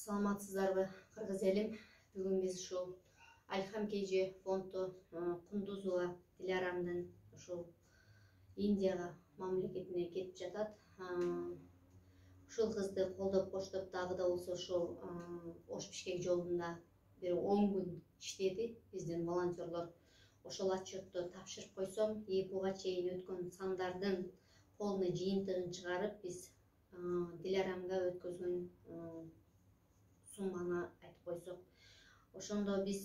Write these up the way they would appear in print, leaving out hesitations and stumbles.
Саламатсыздарбы, кыргыз элим? Бүгүн биз ушул Альхам KG фонду Кундузова Дилярамдын ушул Индияга мамлекетине кетип жатат. Ушул кызды колдоп коштоп дагы да болсо ушул Ош Бишкек жолунда бир 10 күн иштеди биздин волонтерлор. Ошол отчетту тапшырып койсом, буга чейин өткөн сандардын колуна жыйынтыгын чыгарып биз Дилярамга өткөзгөн сумманы айтып койсок. Ошондо биз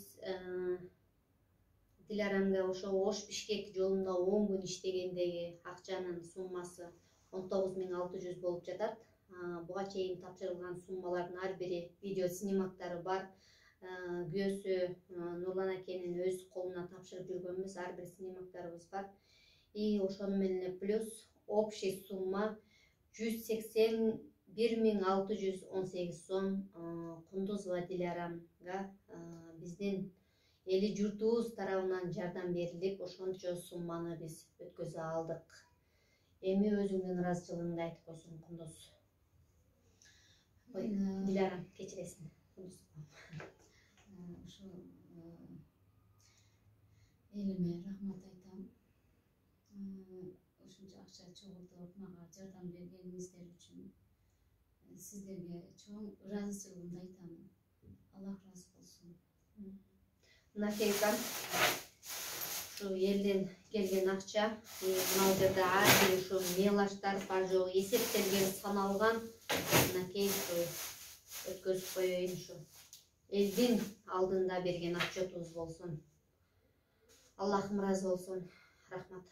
Дилярамга ошо Ош Бишкек жолунда 10 күн иштегендеги акчанын суммасы 19.600 болуп жатат. Буга чейин тапшырылган суммалардын ар бири видео снимактары бар. Күйөөсү Нурлан акенин өз колуна тапшырып жүргөнбүз, ар бир снимактарыбыз бар. И ошону менен плюс общий сумма 181.618 сом Кундузова Дилярамга биздин эли журтубуз тарабынан жардам берилип, ошончо сумманы биз өткөзө алдык. Эми өзүңдүн ыраазычылыгыңды айтып койсоң, Кундуз. Дилярам, кечиресиң. Ошо элиме рахмат айтам. Ушунча акча чогултуп мага жардам бергениңиздер үчүн сиздерге чоң ыраазычылыгымды айтам. Аллах ыраазы болсун. Накейкан ушу элден келген акча, мына жерде ар бир ушу мелочтар бар жогу эсептелген, саналган. Накей өткөзүп коеюн, ушу элдин алдында берген отчетубуз болсун. Аллахым ыраазы болсун. Рахмат.